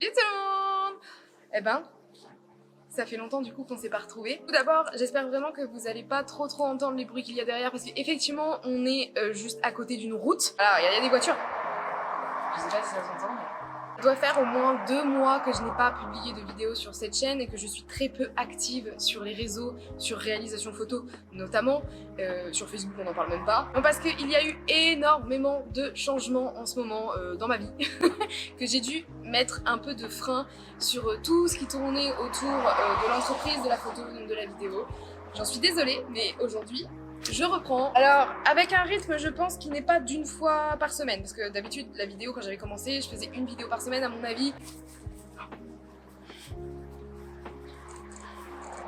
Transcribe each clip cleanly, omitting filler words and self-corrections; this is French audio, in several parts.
Salut tout le monde! Eh ben, ça fait longtemps du coup qu'on s'est pas retrouvés. Tout d'abord, j'espère vraiment que vous allez pas trop entendre les bruits qu'il y a derrière parce qu'effectivement, on est juste à côté d'une route. Voilà, il y a des voitures. Je sais pas si ça s'entend, mais... Ça doit faire au moins 2 mois que je n'ai pas publié de vidéo sur cette chaîne et que je suis très peu active sur les réseaux, sur réalisation photo notamment. Sur Facebook, on n'en parle même pas. Non, parce qu'il y a eu énormément de changements en ce moment dans ma vie que j'ai dû mettre un peu de frein sur tout ce qui tournait autour de l'entreprise, de la photo, de la vidéo. J'en suis désolée, mais aujourd'hui, je reprends. Alors, avec un rythme, je pense, qui n'est pas d'une fois par semaine. Parce que d'habitude, la vidéo, quand j'avais commencé, je faisais une vidéo par semaine, à mon avis.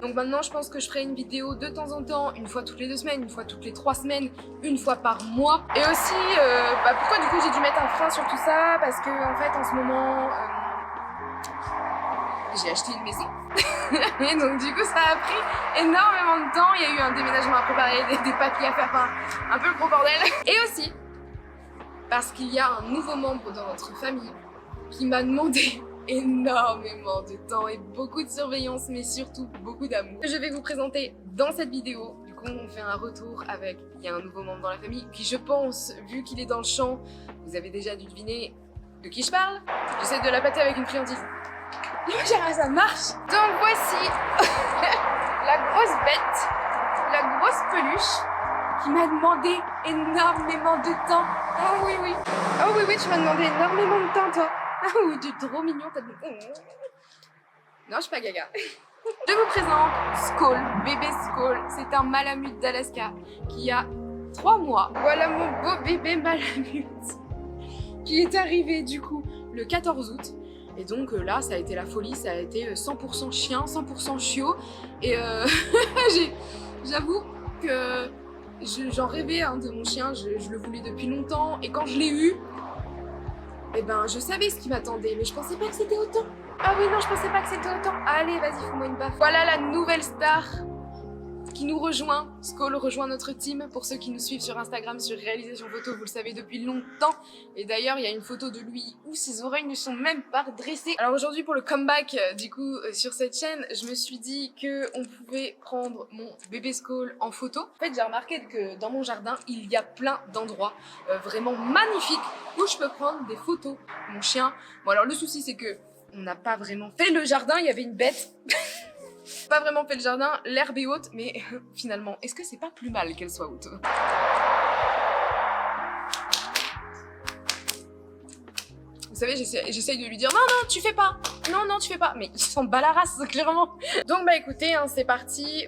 Donc maintenant, je pense que je ferai une vidéo de temps en temps, une fois toutes les 2 semaines, une fois toutes les 3 semaines, une fois par mois. Et aussi, pourquoi du coup j'ai dû mettre un frein sur tout ça? Parce que en fait, en ce moment, j'ai acheté une maison. Et donc du coup, ça a pris énormément de temps. Il y a eu un déménagement à préparer, des papiers à faire, enfin, un peu le gros bordel. Et aussi, parce qu'il y a un nouveau membre dans notre famille qui m'a demandé énormément de temps et beaucoup de surveillance, mais surtout beaucoup d'amour. Je vais vous présenter dans cette vidéo. Du coup, on fait un retour avec, il y a un nouveau membre dans la famille qui, je pense, vu qu'il est dans le champ, vous avez déjà dû deviner de qui je parle. J'essaie de la pâter avec une friandise. Ça marche. Donc voici la grosse bête, la grosse peluche qui m'a demandé énormément de temps. Oh oui, oui. Oh oui, oui, tu m'as demandé énormément de temps, toi. Ah oui, tu es trop mignon, t'as dit... Non, je suis pas gaga. Je vous présente Skull, bébé Skull. C'est un malamute d'Alaska qui a 3 mois. Voilà mon beau bébé malamute qui est arrivé du coup le 14 août. Et donc là, ça a été la folie, ça a été 100% chien, 100% chiot. Et j'avoue que j'en rêvais de mon chien, je le voulais depuis longtemps. Et quand je l'ai eu, eh ben, je savais ce qui m'attendait, mais je pensais pas que c'était autant. Ah oui, non, je pensais pas que c'était autant. Allez, vas-y, fais-moi une baffe. Voilà la nouvelle star qui nous rejoint. Skull rejoint notre team. Pour ceux qui nous suivent sur Instagram, sur Réalisation Photo, vous le savez depuis longtemps. Et d'ailleurs, il y a une photo de lui où ses oreilles ne sont même pas dressées. Alors aujourd'hui, pour le comeback, du coup, sur cette chaîne, je me suis dit qu'on pouvait prendre mon bébé Skull en photo. En fait, j'ai remarqué que dans mon jardin, il y a plein d'endroits vraiment magnifiques où je peux prendre des photos de mon chien. Bon, alors le souci, c'est que on n'a pas vraiment fait le jardin, il y avait une bête. Pas vraiment fait le jardin, l'herbe est haute, mais finalement, est-ce que c'est pas plus mal qu'elle soit haute? Vous savez, j'essaye de lui dire non, non, tu fais pas, non, non, tu fais pas, mais il s'en bat la race, clairement. Donc bah écoutez, hein, c'est parti,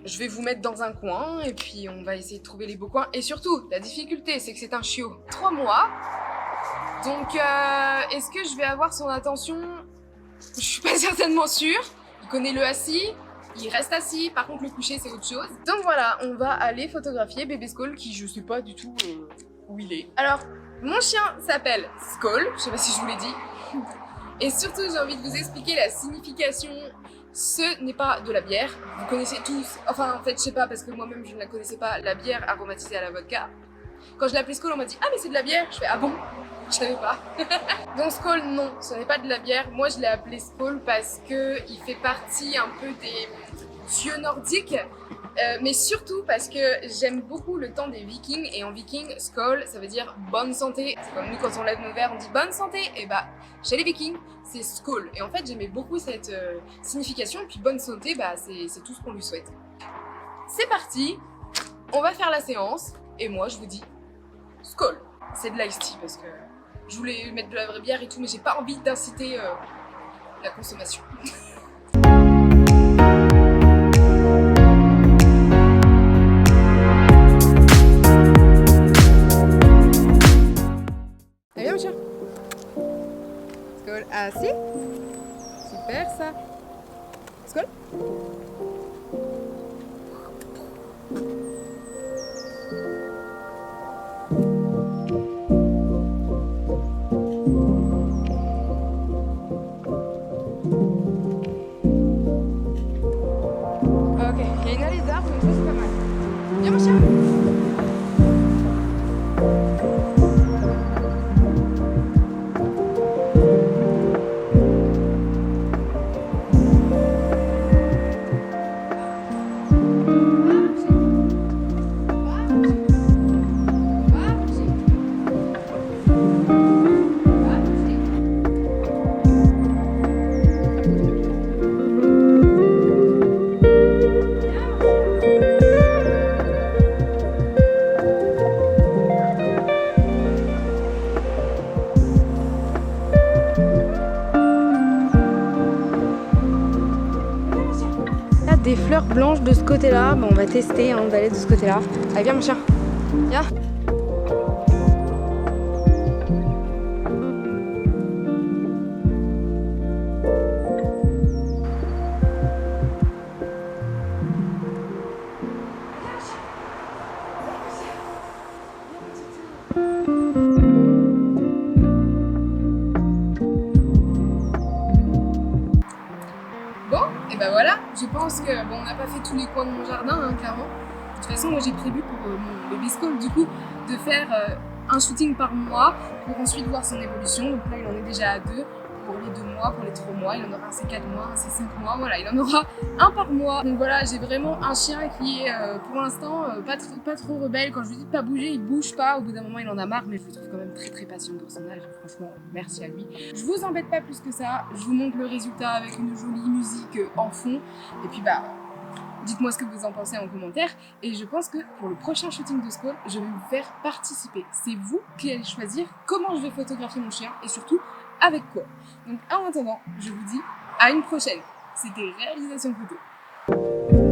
je vais vous mettre dans un coin et puis on va essayer de trouver les beaux coins. Et surtout, la difficulté, c'est que c'est un chiot. 3 mois, donc est-ce que je vais avoir son attention? Je suis pas certainement sûre. Il connaît le assis, il reste assis. Par contre, le coucher, c'est autre chose. Donc voilà, on va aller photographier bébé Skull qui je sais pas du tout où il est. Alors, mon chien s'appelle Skull. Je sais pas si je vous l'ai dit. Et surtout, j'ai envie de vous expliquer la signification. Ce n'est pas de la bière. Vous connaissez tous. Enfin, en fait, je sais pas parce que moi-même, je ne la connaissais pas. La bière aromatisée à la vodka. Quand je l'ai appelée Skull, on m'a dit « Ah, mais c'est de la bière !» Je fais « Ah bon ?» Je savais pas. Donc Skull, non, ce n'est pas de la bière. Moi, je l'ai appelé Skull parce que il fait partie un peu des dieux nordiques, mais surtout parce que j'aime beaucoup le temps des Vikings. Et en Viking, Skull, ça veut dire bonne santé. C'est comme nous, quand on lève nos verres, on dit bonne santé. Et bah, chez les Vikings, c'est Skull. Et en fait, j'aimais beaucoup cette signification. Et puis bonne santé, bah, c'est tout ce qu'on lui souhaite. C'est parti. On va faire la séance. Et moi, je vous dis Skull. C'est de l'ice tea parce que je voulais mettre de la vraie bière et tout, mais j'ai pas envie d'inciter la consommation. Allez, viens, mon chien. Skull, assis. Super, ça. Skull. fleurs blanches de ce côté-là. Bon, on va tester hein, d'aller de ce côté-là. Allez, viens mon chien. Viens. Bon, et ben voilà, je pense que bon, on n'a pas fait tous les coins de mon jardin, hein, clairement. De toute façon, moi j'ai prévu pour mon baby scope du coup de faire un shooting par mois pour ensuite voir son évolution. Donc là, il en est déjà à 2 pour les 2 mois, pour les 3 mois, il en aura un c'est 4 mois, un c'est 5 mois, voilà, il en aura un par mois. Donc voilà, j'ai vraiment un chien qui est pour l'instant pas trop rebelle. Quand je lui dis de pas bouger, il bouge pas. Au bout d'un moment, il en a marre, mais je le trouve quand même très patient pour son âge. Franchement, merci à lui. Je vous embête pas plus que ça, je vous montre le résultat avec une jolie musique en fond. Et puis bah, dites-moi ce que vous en pensez en commentaire. Et je pense que pour le prochain shooting de Skull, je vais vous faire participer. C'est vous qui allez choisir comment je vais photographier mon chien et surtout avec quoi. Donc en attendant, je vous dis à une prochaine. C'était Réalisation Photo.